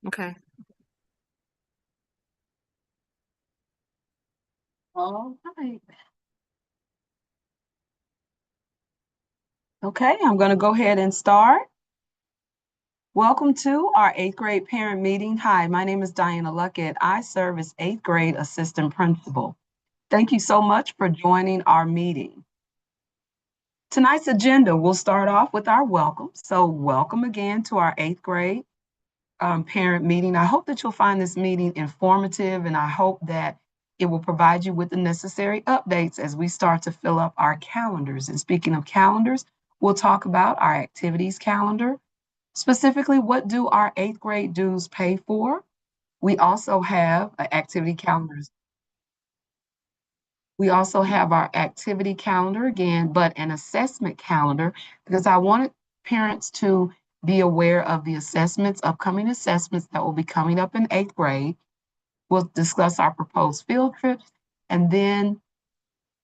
Okay. All right. Okay, I'm going to go ahead and start. Welcome to our eighth grade parent meeting. Hi, my name is Diana Luckett. I serve as eighth grade assistant principal. Thank you so much for joining our meeting. Tonight's agenda, we'll start off with our welcome. So welcome again to our eighth grade parent meeting. I hope that you'll find this meeting informative, and I hope that it will provide you with the necessary updates as we start to fill up our calendars. And speaking of calendars, we'll talk about our activities calendar. Specifically, what do our eighth grade dues pay for? We also have activity calendars. We also have our activity calendar again, but an assessment calendar because I wanted parents to be aware of the assessments, upcoming assessments that will be coming up in eighth grade. We'll discuss our proposed field trips and then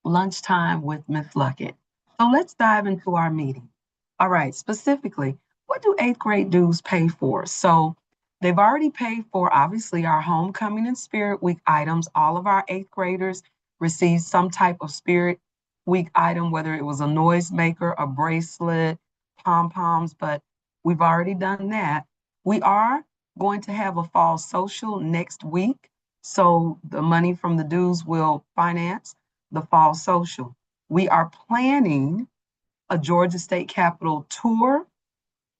lunchtime with Ms. Luckett. So let's dive into our meeting. All right, specifically, what do eighth grade dues pay for? So they've already paid for, obviously, our homecoming and spirit week items. All of our eighth graders received some type of spirit week item, whether it was a noisemaker, a bracelet, pom-poms, but we've already done that. We are going to have a fall social next week. So the money from the dues will finance the fall social. We are planning a Georgia State Capitol tour,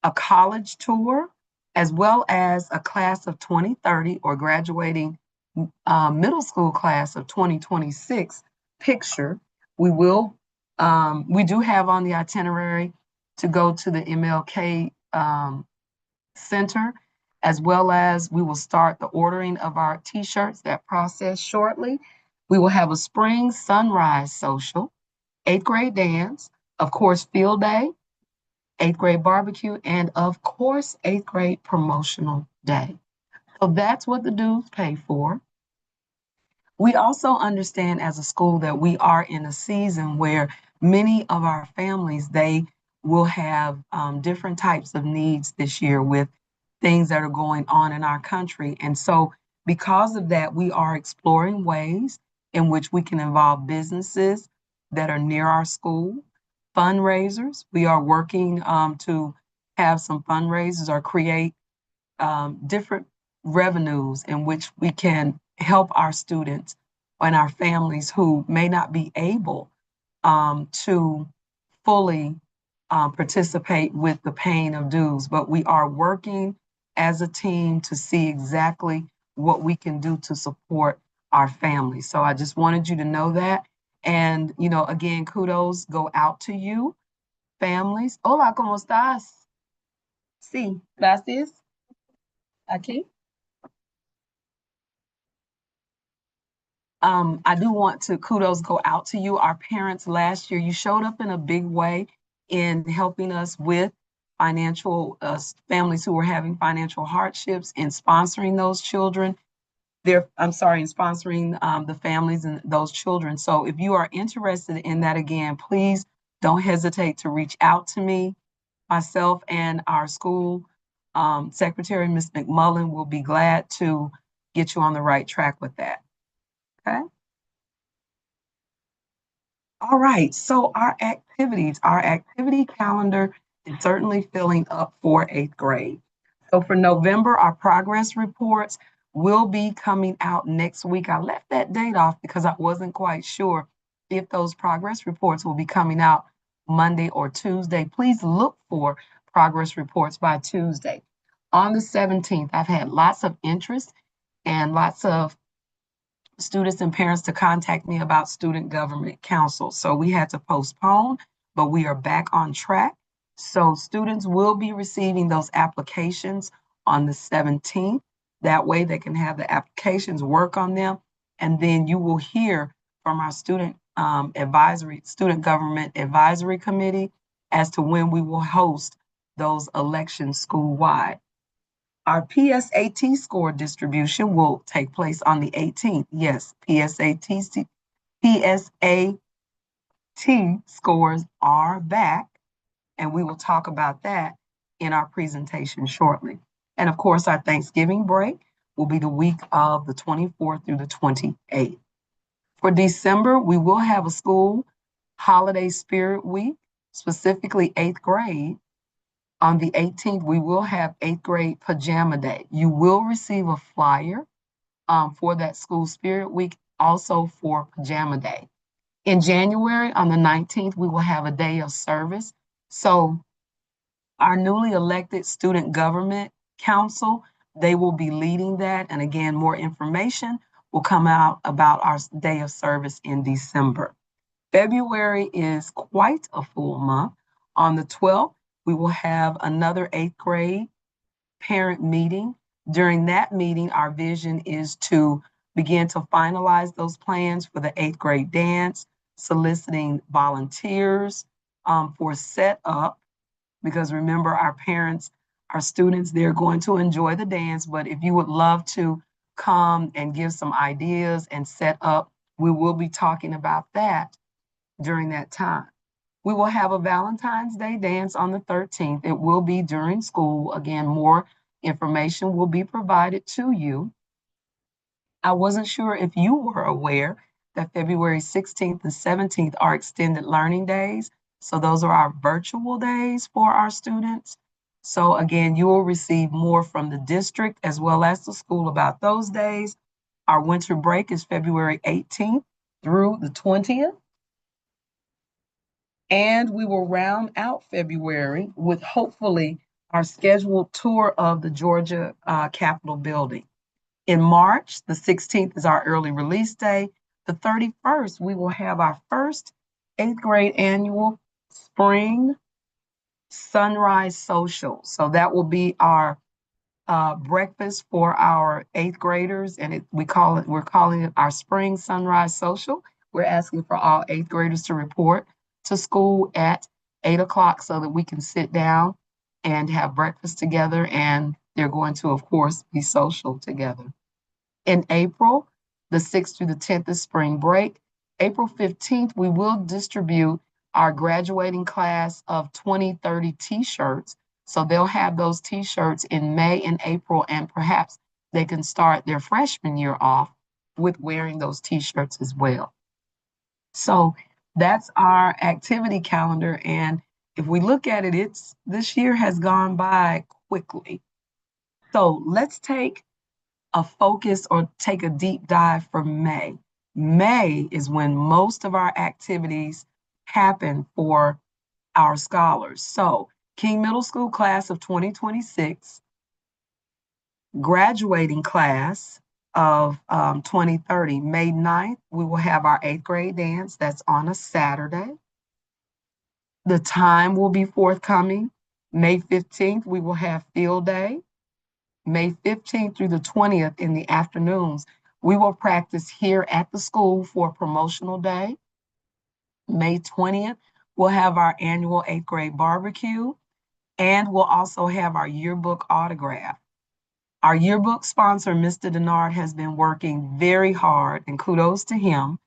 a college tour, as well as a class of 2030 or graduating middle school class of 2026 picture. We do have on the itinerary to go to the MLK Center, as well as we will start the ordering of our t-shirts, that process shortly. We will have a spring sunrise social, eighth grade dance, of course, field day, eighth grade barbecue, and of course, eighth grade promotional day. So that's what the dues pay for. We also understand as a school that we are in a season where many of our families, they will have different types of needs this year with things that are going on in our country. And so because of that, we are exploring ways in which we can involve businesses that are near our school, fundraisers. We are working to have some fundraisers or create different revenues in which we can help our students and our families who may not be able to fully participate with the paying of dues. But we are working as a team to see exactly what we can do to support our families. So I just wanted you to know that. And, you know, again, kudos go out to you, families. Hola, ¿cómo estás? Sí, gracias. Aquí. I do want to kudos go out to you, our parents last year. You showed up in a big way in helping us with financial families who were having financial hardships and sponsoring those children. In sponsoring the families and those children. So if you are interested in that again, please don't hesitate to reach out to me. Myself and our school secretary, Ms. McMullen, will be glad to get you on the right track with that. Okay. All right, so our activity calendar is certainly filling up for eighth grade. So for November, our progress reports will be coming out next week. I left that date off because I wasn't quite sure if those progress reports will be coming out Monday or Tuesday. Please look for progress reports by Tuesday. On the 17th, I've had lots of interest and lots of students and parents to contact me about student government council. So we had to postpone, but we are back on track. So students will be receiving those applications on the 17th. That way they can have the applications, work on them, and then you will hear from our student government advisory committee as to when we will host those elections school-wide. Our PSAT score distribution will take place on the 18th. Yes, PSAT scores are back, and we will talk about that in our presentation shortly. And of course, our Thanksgiving break will be the week of the 24th through the 28th. For December, we will have a school holiday spirit week, specifically eighth grade. On the 18th, we will have eighth grade pajama day. You will receive a flyer for that school spirit week, also for pajama day. In January, on the 19th, we will have a day of service. So our newly elected student government council, they will be leading that. And again, more information will come out about our day of service in December. February is quite a full month. On the 12th, we will have another eighth grade parent meeting. During that meeting, our vision is to begin to finalize those plans for the eighth grade dance, soliciting volunteers for setup, because remember, our parents, our students, they're going to enjoy the dance, but if you would love to come and give some ideas and set up, we will be talking about that during that time. We will have a Valentine's Day dance on the 13th. It will be during school. Again, more information will be provided to you. I wasn't sure if you were aware that February 16th and 17th are extended learning days. So those are our virtual days for our students. So again, you will receive more from the district as well as the school about those days. Our winter break is February 18th through the 20th. And we will round out February with hopefully our scheduled tour of the Georgia Capitol building. In March, the 16th is our early release day. The 31st, we will have our first eighth grade annual spring sunrise social. So that will be our breakfast for our eighth graders, and we're calling it our spring sunrise social. We're asking for all eighth graders to report to school at 8 o'clock so that we can sit down and have breakfast together, and they're going to, of course, be social together. In April, the 6th through the 10th is spring break. April 15th, we will distribute our graduating class of 2030 t-shirts. So they'll have those t-shirts in May and April, and perhaps they can start their freshman year off with wearing those t-shirts as well. So that's our activity calendar. And if we look at it, this year has gone by quickly. So let's take a focus or take a deep dive for May. May is when most of our activities happen for our scholars. So King Middle School class of 2026, graduating class of 2030. May 9th, we will have our eighth grade dance. That's on a Saturday. The time will be forthcoming. May 15th, we will have field day. May 15th through the 20th in the afternoons, we will practice here at the school for promotional day. May 20th, we'll have our annual eighth grade barbecue, and we'll also have our yearbook autograph. Our yearbook sponsor, Mr. Denard, has been working very hard, and kudos to him,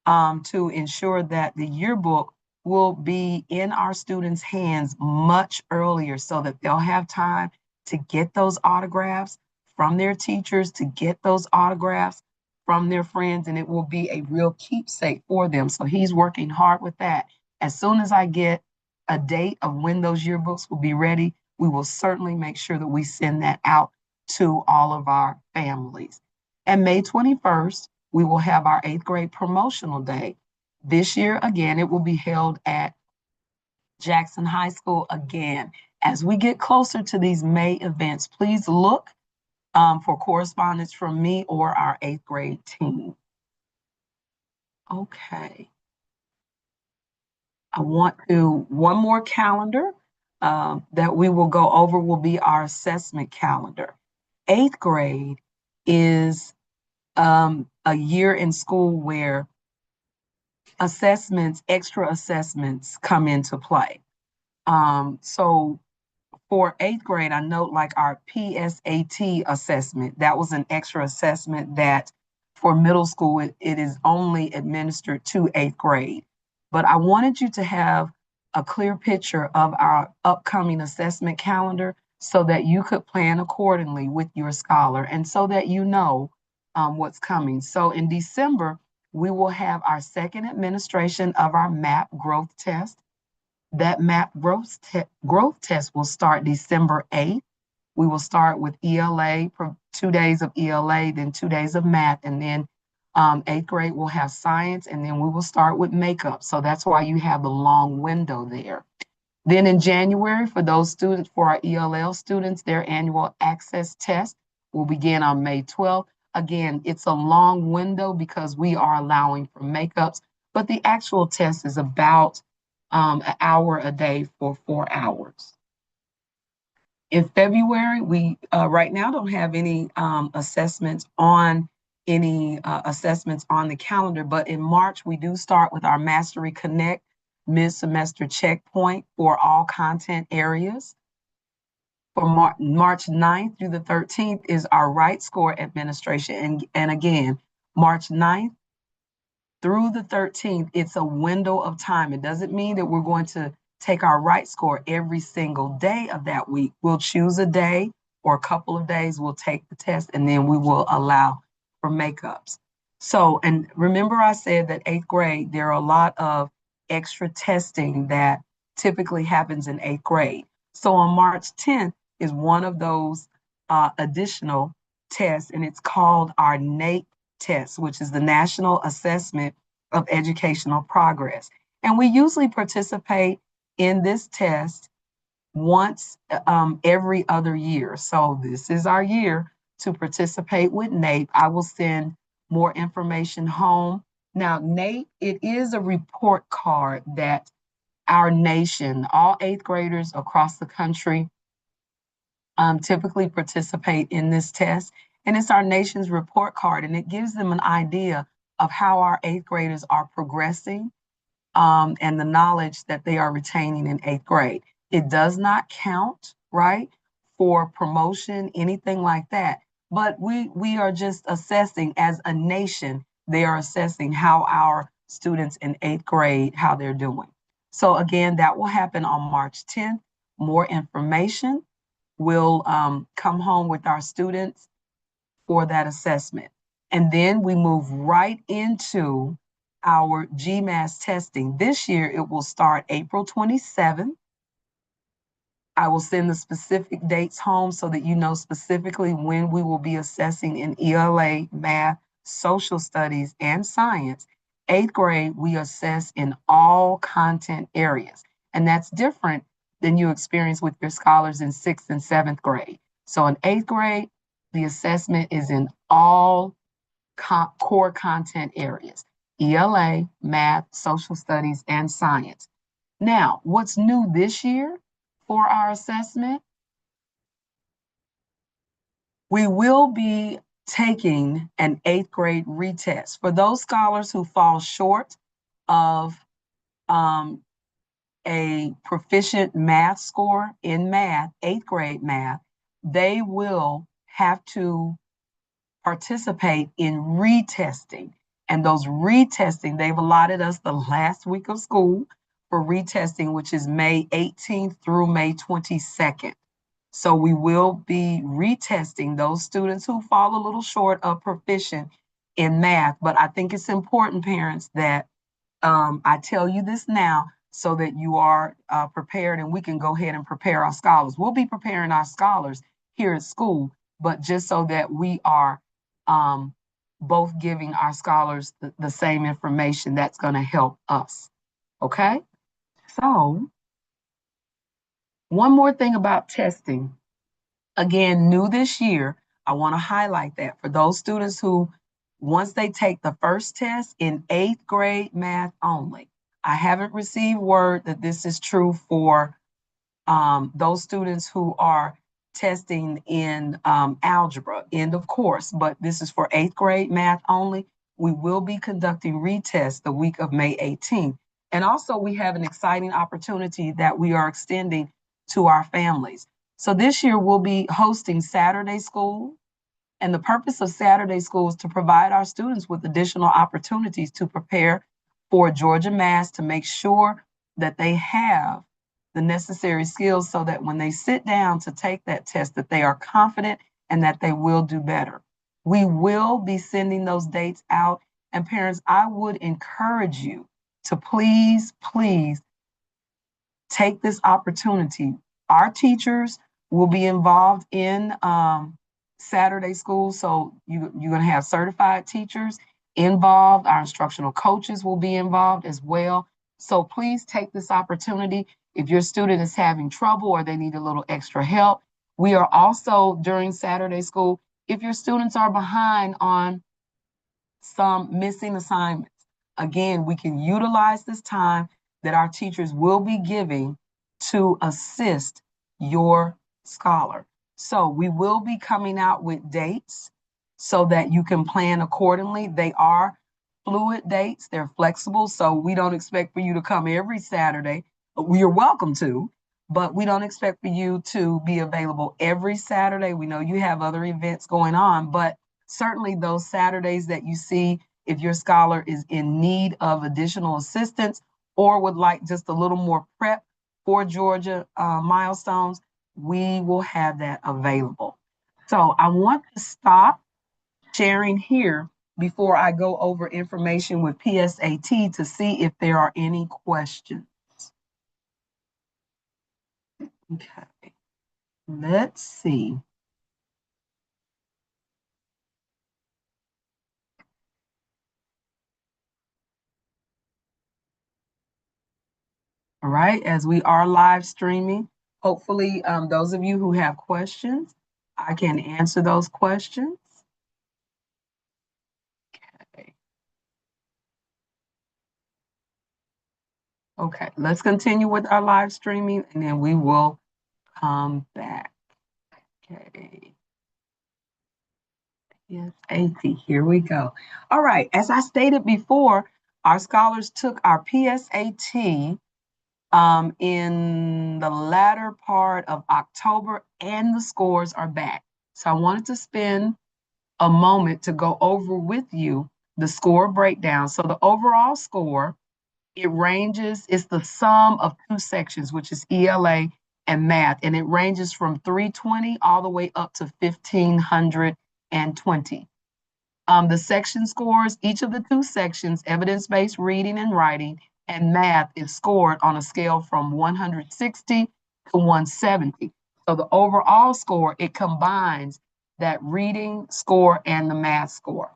to ensure that the yearbook will be in our students' hands much earlier so that they'll have time to get those autographs from their teachers, to get those autographs from their friends, and it will be a real keepsake for them. So he's working hard with that. As soon as I get a date of when those yearbooks will be ready, we will certainly make sure that we send that out to all of our families. And May 21st, we will have our eighth grade promotional day. This year, again, it will be held at Jackson High School again. As we get closer to these May events, please look for correspondence from me or our eighth grade team. Okay. One more calendar that we will go over will be our assessment calendar. Eighth grade is a year in school where extra assessments come into play. So for eighth grade, I note like our PSAT assessment, that was an extra assessment that for middle school, it is only administered to eighth grade. But I wanted you to have a clear picture of our upcoming assessment calendar so that you could plan accordingly with your scholar and so that you know what's coming. So in December, we will have our second administration of our MAP growth test. That MAP growth test will start December 8th. We will start with ELA for 2 days of ELA, then 2 days of math, and then eighth grade will have science, and then we will start with makeup. So that's why you have the long window there. Then in January, for those students, for our ELL students, their annual access test will begin on May 12th. Again, it's a long window because we are allowing for makeups, but the actual test is about an hour a day for 4 hours. In February, we right now don't have any assessments on the calendar, but in March, we do start with our Mastery Connect mid-semester checkpoint for all content areas. For March 9th through the 13th is our Right Score administration. And again, March 9th through the 13th, it's a window of time. It doesn't mean that we're going to take our right score every single day of that week. We'll choose a day or a couple of days, we'll take the test, and then we will allow for makeups. So, and remember I said that eighth grade, there are a lot of extra testing that typically happens in eighth grade. So on March 10th is one of those additional tests, and it's called our NAEP test, which is the National Assessment of Educational Progress. And we usually participate in this test once every other year. So this is our year to participate with NAEP. I will send more information home. Now, NAEP, it is a report card that our nation, all eighth graders across the country, typically participate in this test. And it's our nation's report card, and it gives them an idea of how our eighth graders are progressing and the knowledge that they are retaining in eighth grade. It does not count, right, for promotion, anything like that. But we are just assessing as a nation, they are assessing how our students in eighth grade, how they're doing. So again, that will happen on March 10th. More information will come home with our students for that assessment. And then we move right into our GMAS testing. This year, it will start April 27th. I will send the specific dates home so that you know specifically when we will be assessing in ELA, math, social studies, and science. Eighth grade, we assess in all content areas. And that's different than you experience with your scholars in sixth and seventh grade. So in eighth grade, the assessment is in all core content areas, ELA, math, social studies, and science. Now, what's new this year for our assessment? We will be taking an eighth grade retest. For those scholars who fall short of a proficient math score in math, eighth grade math, they will have to participate in retesting. And those retesting, they've allotted us the last week of school for retesting, which is May 18th through May 22nd. So we will be retesting those students who fall a little short of proficient in math. But I think it's important, parents, that I tell you this now so that you are prepared and we can go ahead and prepare our scholars. We'll be preparing our scholars here at school, but just so that we are both giving our scholars the same information that's going to help us. Okay? So, one more thing about testing. Again, new this year, I want to highlight that for those students who, once they take the first test in eighth grade math only, I haven't received word that this is true for those students who are testing in algebra, end of course, but this is for eighth grade math only. We will be conducting retests the week of May 18th. And also we have an exciting opportunity that we are extending to our families. So this year we'll be hosting Saturday school. And the purpose of Saturday school is to provide our students with additional opportunities to prepare for Georgia Mass, to make sure that they have the necessary skills so that when they sit down to take that test, that they are confident and that they will do better. We will be sending those dates out. And parents, I would encourage you to please, please take this opportunity. Our teachers will be involved in Saturday school. So you're going to have certified teachers involved. Our instructional coaches will be involved as well. So please take this opportunity. If your student is having trouble or they need a little extra help, we are also during Saturday school, if your students are behind on some missing assignments, again, we can utilize this time that our teachers will be giving to assist your scholar. So we will be coming out with dates so that you can plan accordingly. They are fluid dates, they're flexible, so we don't expect for you to come every Saturday. You're welcome to, but we don't expect for you to be available every Saturday. We know you have other events going on, but certainly those Saturdays that you see, if your scholar is in need of additional assistance or would like just a little more prep for Georgia milestones, we will have that available. So I want to stop sharing here before I go over information with PSAT to see if there are any questions. Okay, let's see. All right, as we are live streaming, hopefully those of you who have questions, I can answer those questions. Okay. Okay, let's continue with our live streaming and then we will come back. Okay. Yes, PSAT, here we go. All right, as I stated before, our scholars took our PSAT in the latter part of October and the scores are back. So I wanted to spend a moment to go over with you the score breakdown. So the overall score, it ranges, it's the sum of two sections, which is ELA and math, and it ranges from 320 all the way up to 1520. The section scores, each of the two sections, evidence-based reading and writing, and math is scored on a scale from 160 to 170. So the overall score, it combines that reading score and the math score.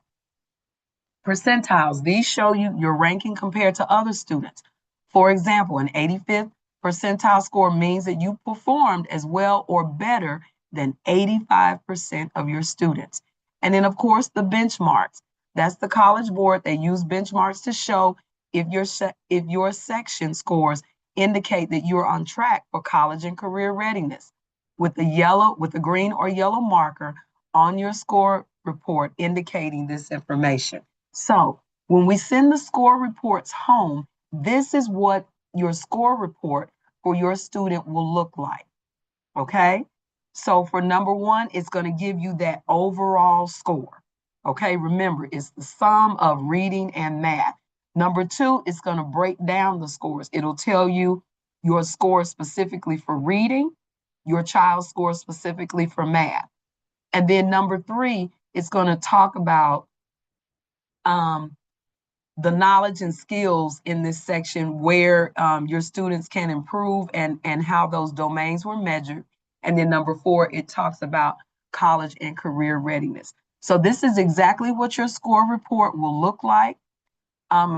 Percentiles, these show you your ranking compared to other students. For example, an 85th percentile score means that you performed as well or better than 85% of your students. And then, of course, the benchmarks. That's the College Board. They use benchmarks to show if your section scores indicate that you're on track for college and career readiness. With the green or yellow marker on your score report indicating this information. So when we send the score reports home, this is what your score report for your student will look like. Okay. So for number one, it's going to give you that overall score. Okay. Remember, it's the sum of reading and math. Number two, it's going to break down the scores. It'll tell you your score specifically for reading, your child's score specifically for math. And then number three, it's going to talk about the knowledge and skills in this section where your students can improve and how those domains were measured. And then number four, it talks about college and career readiness. So this is exactly what your score report will look like.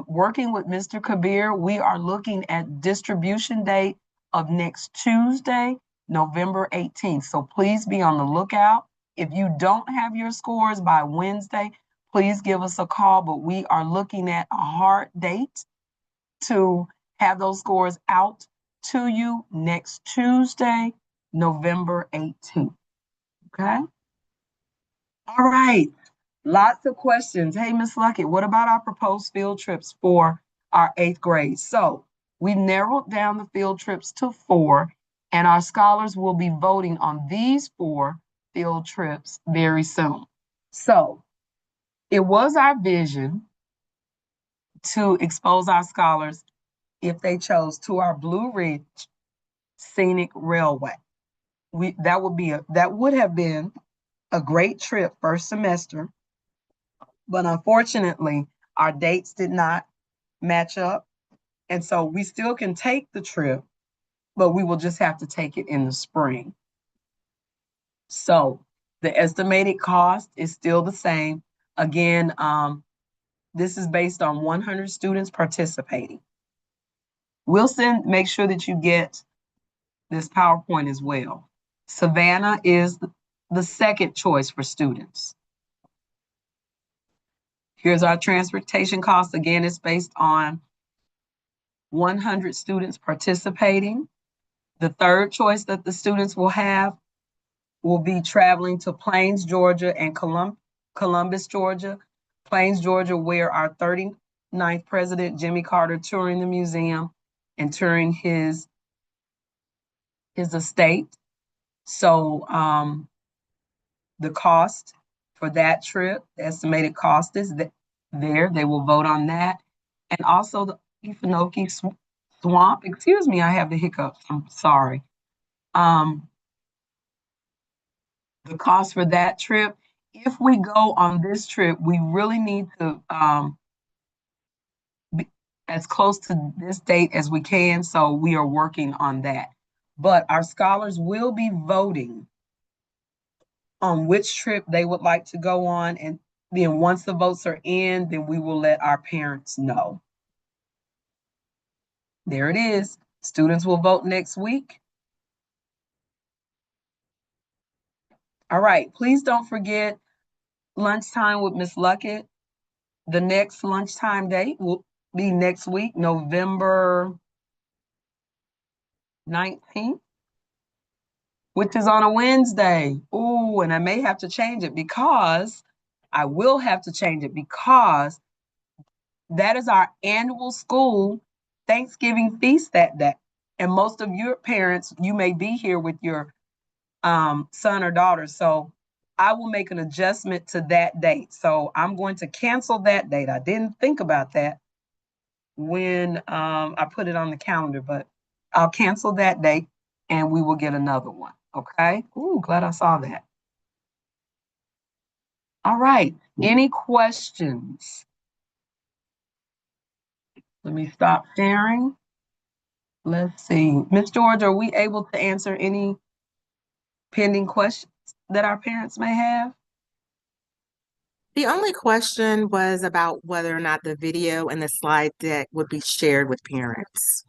Working with Mr. Kabir, we are looking at distribution date of next Tuesday, November 18th. So please be on the lookout. If you don't have your scores by Wednesday, please give us a call, but we are looking at a hard date to have those scores out to you next Tuesday, November 18th. Okay? All right. Lots of questions. Hey, Miss Luckett, what about our proposed field trips for our 8th grade? So we narrowed down the field trips to 4, and our scholars will be voting on these 4 field trips very soon. So it was our vision to expose our scholars, if they chose, to our Blue Ridge Scenic Railway. That would have been a great trip first semester, but unfortunately, our dates did not match up. And so we still can take the trip, but we will just have to take it in the spring. So the estimated cost is still the same. Again, this is based on 100 students participating. We'll make sure that you get this PowerPoint as well. Savannah is the second choice for students. Here's our transportation cost. Again, it's based on 100 students participating. The third choice that the students will have will be traveling to Plains, Georgia and Columbus, Georgia. Plains, Georgia, where our 39th president, Jimmy Carter, touring the museum and touring his estate. So the cost for that trip, the estimated cost is there. They will vote on that. And also the Okefenokee Swamp. Excuse me, I have the hiccups. I'm sorry. The cost for that trip. If we go on this trip, we really need to be as close to this date as we can. So we are working on that. But our scholars will be voting on which trip they would like to go on. And then once the votes are in, then we will let our parents know. There it is. Students will vote next week. All right, please don't forget lunchtime with Miss Luckett. The next lunchtime date will be next week, November 19th, which is on a Wednesday. Ooh, and I may have to change it because I will have to change it because that is our annual school Thanksgiving feast that day. And most of your parents, you may be here with your son or daughter. So I will make an adjustment to that date. So I'm going to cancel that date. I didn't think about that when I put it on the calendar, but I'll cancel that date and we will get another one. Okay. Ooh, glad I saw that. All right. Any questions? Let me stop sharing. Let's see. Ms. George, are we able to answer any pending questions that our parents may have? The only question was about whether or not the video and the slide deck would be shared with parents.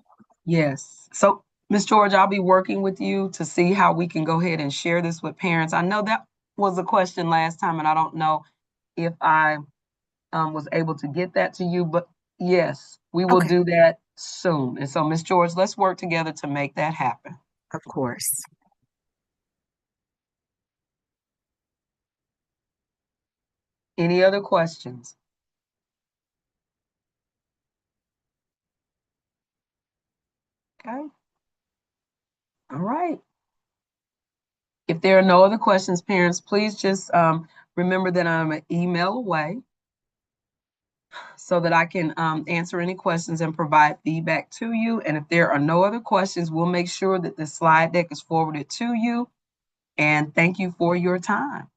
Yes. So, Ms. George, I'll be working with you to see how we can go ahead and share this with parents. I know that was a question last time, and I don't know if I was able to get that to you, but yes, we will do that soon. And so, Ms. George, let's work together to make that happen. Of course. Any other questions? Okay. All right. If there are no other questions, parents, please just remember that I'm an email away so that I can answer any questions and provide feedback to you. And if there are no other questions, we'll make sure that the slide deck is forwarded to you. And thank you for your time.